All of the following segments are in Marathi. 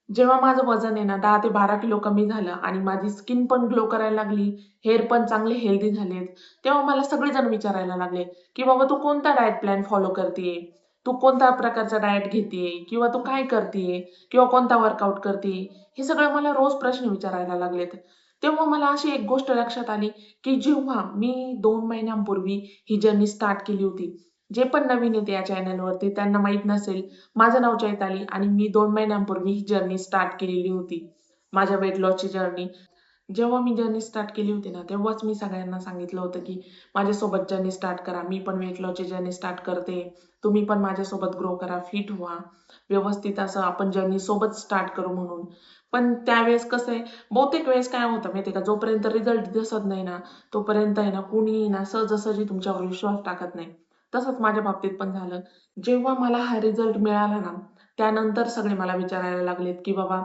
जेव्हा माझं वजन आहे ना 10 ते 12 किलो कमी झालं आणि माझी स्किन पण ग्लो करायला लागली, हेअर पण चांगले हेल्दी झालेत, तेव्हा मला सगळेजण विचारायला लागले, की "बाबा तू कोणता डाएट प्लॅन फॉलो करतीये? तू कोणत्या प्रकारचा डाएट घेतीये? किंवा तू काय करतीये? किंवा कोणता वर्कआउट करतीये?" हे सगळं मला रोज प्रश्न विचारायला लागलेत. तेव्हा मला अशी एक गोष्ट लक्षात आली, की जेव्हा मी 2 महिन्यांपूर्वी ही जर्नी स्टार्ट केली होती. जे पण नवीन आहेत या चॅनलवरती त्यांना माहीत नसेल, माझं नाव चैताली आणि मी 2 महिन्यांपूर्वी ही जर्नी स्टार्ट केलेली होती. माझ्या वेट लॉसची जर्नी. जेव्हा मी जर्नी स्टार्ट केली होती ना, तेव्हाच मी सगळ्यांना सांगितलं होतं, की माझ्यासोबत जर्नी स्टार्ट करा. मी पण वेट लॉसची जर्नी स्टार्ट करते. तुम्ही पण माझ्यासोबत ग्रो करा, फिट व्हा. व्यवस्थित असं आपण जर्नी सोबत स्टार्ट करू म्हणून. पण त्यावेळेस कसं आहे, बहुतेक वेळेस काय होतं माहिती आहे का, जोपर्यंत रिझल्ट दिसत नाही ना, तोपर्यंत आहे ना, कुणीही ना सहजासहजी तुमच्यावर विश्वास टाकत नाही. तसंच माझ्या बाबतीत पण झालं. जेव्हा मला हा रिझल्ट मिळाला ना, त्यानंतर सगळे मला विचारायला लागलेत, की "बाबा,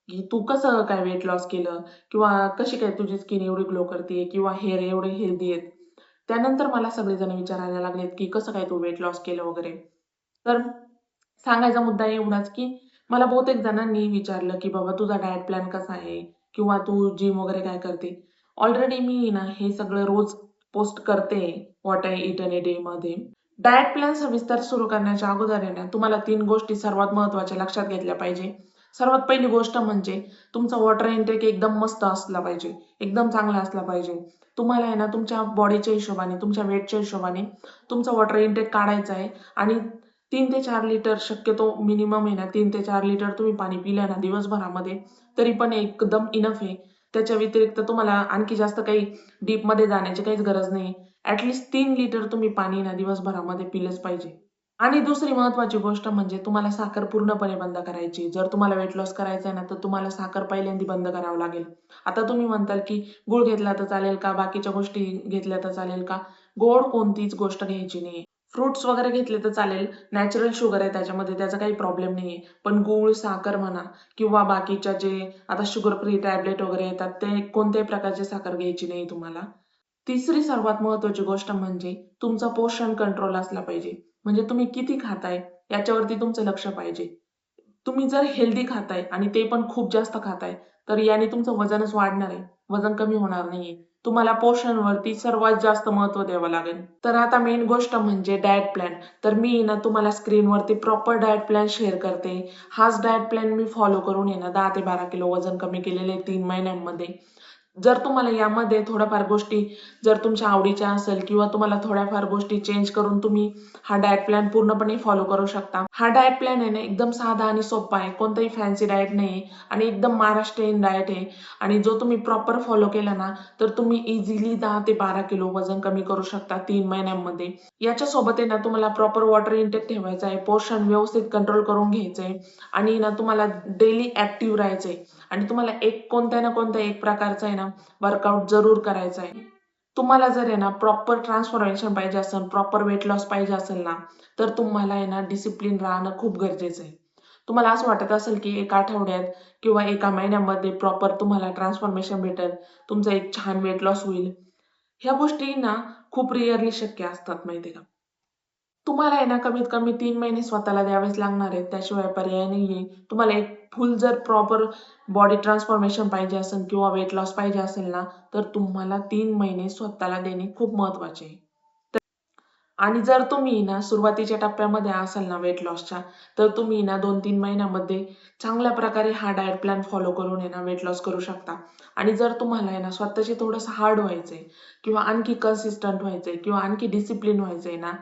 की तू कसं काय वेट लॉस केलं? किंवा कशी काय तुझी स्किन एवढी ग्लो करते किंवा हेअर एवढे हेल्दी आहेत?" त्यानंतर मला सगळेजण विचारायला लागलेत, की "कसं काय तू वेट लॉस केलं वगैरे?" तर सांगायचा मुद्दा एवढाच, की मला बहुतेक जणांनी विचारलं, की "बाबा तुझा डाएट प्लॅन कसा आहे? किंवा तू जिम वगैरे काय करते?" ऑलरेडी मी ना हे सगळं रोज पोस्ट करते, what I eat in a डेमध्ये. डाएट प्लॅन सविस्तर सुरू करण्याच्या अगोदर आहे ना, तुम्हाला 3 गोष्टी सर्वात महत्त्वाच्या लक्षात घेतल्या पाहिजे. सर्वात पहिली गोष्ट म्हणजे तुमचा वॉटर इनटेक एकदम मस्त असला पाहिजे, एकदम चांगला असला पाहिजे. तुम्हाला आहे ना तुमच्या बॉडीच्या हिशोबाने, तुमच्या वेटच्या हिशोबाने तुमचा वॉटर इनटेक काढायचा आहे आणि 3 ते 4 लिटर शक्यतो मिनिमम आहे ना 3 ते 4 लिटर तुम्ही पाणी पिलं ना दिवसभरामध्ये, तरी पण एकदम इनफ आहे. त्याच्या व्यतिरिक्त तुम्हाला आणखी जास्त काही डीपमध्ये जाण्याची काहीच गरज नाही. ॲटलीस्ट 3 लिटर तुम्ही पाणी ना दिवसभरामध्ये पिलंच पाहिजे. आणि दुसरी महत्त्वाची गोष्ट म्हणजे तुम्हाला साखर पूर्णपणे बंद करायची. जर तुम्हाला वेट लॉस करायचं आहे ना, तर तुम्हाला साखर पहिल्यांदा बंद करावं लागेल. आता तुम्ही म्हणताल, की गूळ घेतला तर चालेल का? बाकीच्या गोष्टी घेतल्या तर चालेल का? गोड कोणतीच गोष्ट घ्यायची नाही. फ्रुट्स वगैरे घेतले तर चालेल. नॅचरल शुगर आहे त्याच्यामध्ये, त्याचा काही प्रॉब्लेम नाहीये. पण गूळ, साखर म्हणा किंवा बाकीच्या जे आता शुगर फ्री टॅबलेट वगैरे येतात, ते कोणत्याही प्रकारची साखर घ्यायची नाही तुम्हाला. तिसरी सर्वात महत्त्वाची गोष्ट म्हणजे तुमचा पोषण कंट्रोल असला पाहिजे. म्हणजे तुम्ही किती खाताय याच्यावरती तुमचं लक्ष पाहिजे. तुम्ही जर हेल्दी खाताय आणि ते पण खूप जास्त खाताय, तर याने तुमचं वजनच वाढणार आहे. वजन कमी होणार नाहीये. तुम्हाला पोषणवरती सर्वात जास्त महत्त्व द्यावं लागेल. तर आता मेन गोष्ट म्हणजे डाएट प्लॅन. तर मी ना तुम्हाला स्क्रीनवरती प्रॉपर डाएट प्लॅन शेअर करते. हाच डाएट प्लॅन मी फॉलो करून आहे ना 10 ते 12 किलो वजन कमी केलेलं आहे 3 महिन्यांमध्ये. जर तुम्हाला यामध्ये थोड्याफार गोष्टी जर तुमच्या आवडीच्या असेल किंवा तुम्हाला थोड्याफार गोष्टी चेंज करून तुम्ही हा डाएट प्लॅन पूर्णपणे फॉलो करू शकता. हा डाएट प्लॅन आहे ना एकदम साधा आणि सोपा आहे. कोणताही फॅन्सी डाएट नाही आणि एकदम महाराष्ट्रीयन डाएट आहे आणि जो तुम्ही प्रॉपर फॉलो केला ना, तर तुम्ही इझिली 10 ते 12 किलो वजन कमी करू शकता 3 महिन्यांमध्ये. याच्यासोबत आहे ना तुम्हाला प्रॉपर वॉटर इनटेक ठेवायचा आहे, पोर्शन व्यवस्थित कंट्रोल करून घ्यायचं आहे आणि ना तुम्हाला डेली ॲक्टिव्ह राहायचं आहे आणि तुम्हाला कोणत्या ना कोणत्या एक प्रकारचा आहे ना वर्कआउट जरूर करायचा आहे. तुम्हाला जर आहे ना प्रॉपर ट्रान्सफॉर्मेशन पाहिजे असेल, प्रॉपर वेट लॉस पाहिजे असेल ना, तर तुम्हाला आहे ना डिसिप्लिन राहणं खूप गरजेचं आहे. तुम्हाला असं वाटत असेल की 1 आठवड्यात किंवा 1 महिन्यामध्ये प्रॉपर तुम्हाला ट्रान्सफॉर्मेशन भेटेल, तुमचा एक छान वेट लॉस होईल. ह्या गोष्टी ना खूप रेअरली शक्य असतात माहिती आहे का? तुम्हाला आहे ना कमीत कमी 3 महिने स्वतःला द्यावेच लागणार आहेत. त्याशिवाय पर्याय नाहीये. तुम्हाला एक फुल जर प्रॉपर बॉडी ट्रान्सफॉर्मेशन पाहिजे असेल किंवा वेट लॉस पाहिजे असेल ना, तर तुम्हाला 3 महिने स्वतःला देणे खूप महत्त्वाचे आहे. आणि जर तुम्ही ना सुरुवातीच्या टप्प्यामध्ये असाल ना वेट लॉसच्या, तर तुम्ही ना 2-3 महिन्यामध्ये चांगल्या प्रकारे हा डाएट प्लॅन फॉलो करून आहे ना वेट लॉस करू शकता. आणि जर तुम्हाला आहे ना स्वतःशी थोडंसं हार्ड व्हायचंय किंवा आणखी कन्सिस्टंट व्हायचंय किंवा आणखी डिसिप्लिन व्हायचंय ना,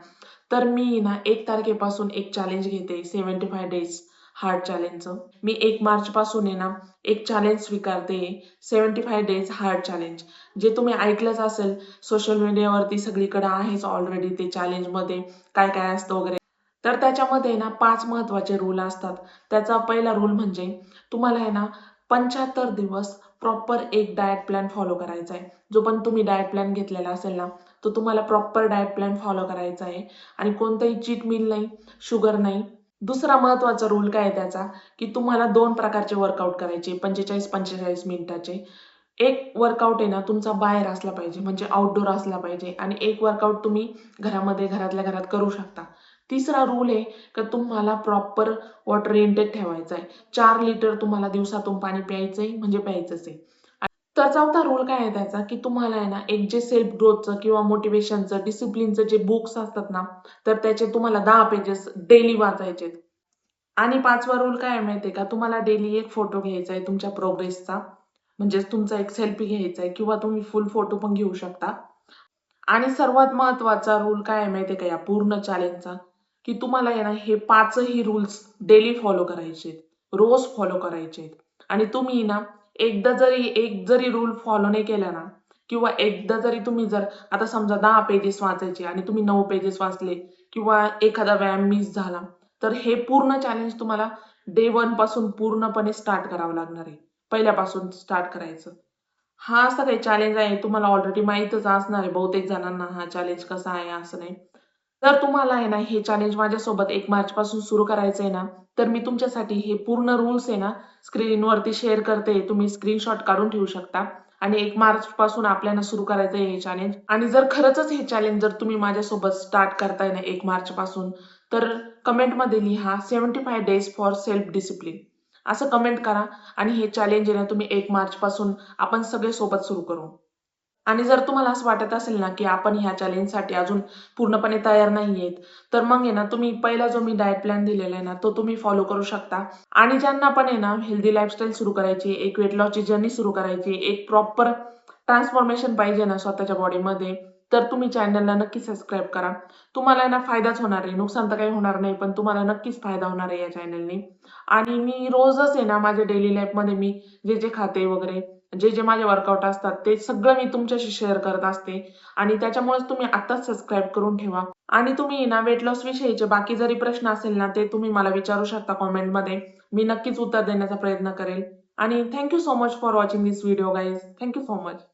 तर मी ना 1 तारखेपासून एक चॅलेंज घेते 75 डेज हार्ड चॅलेंजचं. मी 1 मार्चपासून आहे ना एक चॅलेंज स्वीकारते 75 डेज हार्ड चॅलेंज. जे तुम्ही ऐकलंच असेल सोशल मीडियावरती सगळीकडे आहेच ऑलरेडी ते चॅलेंजमध्ये काय काय असतं वगैरे. तर त्याच्यामध्ये ना 5 महत्त्वाचे रूल असतात. त्याचा पहिला रूल म्हणजे तुम्हाला आहे ना 75 दिवस प्रॉपर एक डाएट प्लॅन फॉलो करायचा आहे. जो पण तुम्ही डाएट प्लॅन घेतलेला असेल ना, तो तुम्हाला प्रॉपर डाएट प्लॅन फॉलो करायचा आहे आणि कोणतंही चीट मील नाही, शुगर नाही. दुसरा महत्त्वाचा रूल काय आहे त्याचा, की तुम्हाला 2 प्रकारचे वर्कआउट करायचे 45-45 मिनिटाचे. एक वर्कआउट आहे ना तुमचा बाहेर असला पाहिजे म्हणजे आउटडोर असला पाहिजे आणि एक वर्कआउट तुम्ही घरामध्ये घरातल्या घरात करू शकता. तिसरा रूल आहे की तुम्हाला प्रॉपर वॉटर इनटेक ठेवायचा आहे. 4 लिटर तुम्हाला दिवसातून पाणी प्यायचंय म्हणजे प्यायचंच आहे. तर चौथा रूल काय आहे त्याचा, की तुम्हाला आहे ना एक जे सेल्फ ग्रोथचं किंवा मोटिव्हेशनचं, डिसिप्लिनचं जे बुक्स असतात ना, तर त्याचे तुम्हाला 10 पेजेस डेली वाचायचे. आणि 5वा रूल काय आहे माहिती आहे का, तुम्हाला डेली एक फोटो घ्यायचा आहे तुमच्या प्रोग्रेसचा. म्हणजेच तुमचा एक सेल्फी घ्यायचा आहे किंवा तुम्ही फुल फोटो पण घेऊ शकता. आणि सर्वात महत्त्वाचा रूल काय आहे माहिती आहे का या पूर्ण चॅलेंजचा, की तुम्हाला आहे ना हे 5ही रूल्स डेली फॉलो करायचे आहेत. रोज फॉलो करायचे आहेत. आणि तुम्ही ना एक जरी रूल फॉलो नाही केला ना किंवा एकदा जरी तुम्ही जर आता समजा 10 पेजेस वाचायचे आणि तुम्ही 9 पेजेस वाचले किंवा एखादा व्यायाम मिस झाला, तर हे पूर्ण चॅलेंज तुम्हाला डे 1 पासून पूर्णपणे स्टार्ट करावं लागणार आहे. पहिल्यापासून स्टार्ट करायचं. हा असा काही चॅलेंज आहे तुम्हाला ऑलरेडी माहीतच असणार आहे बहुतेक जणांना हा चॅलेंज कसा आहे असं नाही. जर तुम्हाला आहे ना हे चॅलेंज माझ्यासोबत 1 मार्च पासून सुरू करायचं आहे ना, तर मी तुमच्यासाठी हे पूर्ण रूल्स आहे ना स्क्रीनवरती शेअर करते. तुम्ही स्क्रीनशॉट काढून ठेवू शकता आणि 1 मार्च पासून आपल्याला सुरू करायचं आहे हे चॅलेंज. आणि जर खरंचच हे चॅलेंज जर तुम्ही माझ्यासोबत स्टार्ट करताय ना 1 मार्च पासून, तर कमेंटमध्ये लिहा 75 डेज फॉर सेल्फ डिसिप्लिन असं कमेंट करा आणि हे चॅलेंज आहे ना तुम्ही 1 मार्च पासून आपण सगळे सोबत सुरू करू. आणि जर तुम्हाला असं वाटत असेल ना, की आपण ह्या चॅलेंजसाठी अजून पूर्णपणे तयार नाहीयेत, तर मग आहे ना तुम्ही पहिला जो मी डाएट प्लॅन दिलेला आहे ना, तो तुम्ही फॉलो करू शकता. आणि ज्यांना पण आहे ना हेल्दी लाईफस्टाईल सुरू करायची, एक वेट लॉसची जर्नी सुरू करायची, एक प्रॉपर ट्रान्सफॉर्मेशन पाहिजे ना स्वतःच्या बॉडीमध्ये, तर तुम्ही चॅनलला नक्की सबस्क्राईब करा. तुम्हाला आहे ना फायदाच होणार आहे. नुकसान तर काही होणार नाही, पण तुम्हाला नक्कीच फायदा होणार आहे या चॅनलने. आणि मी रोजच आहे ना माझ्या डेली लाईफमध्ये मी जे खाते वगैरे, जे माझे वर्कआउट असतात, ते सगळं मी तुमच्याशी शेअर करत असते. आणि त्याच्यामुळेच तुम्ही आत्ताच सबस्क्राईब करून ठेवा. आणि तुम्ही ना वेट लॉस विषयीचे बाकी जरी प्रश्न असेल ना, ते तुम्ही मला विचारू शकता कमेंटमध्ये. मी नक्कीच उत्तर देण्याचा प्रयत्न करेल. आणि thank you so much for watching this video guys. Thank you so much.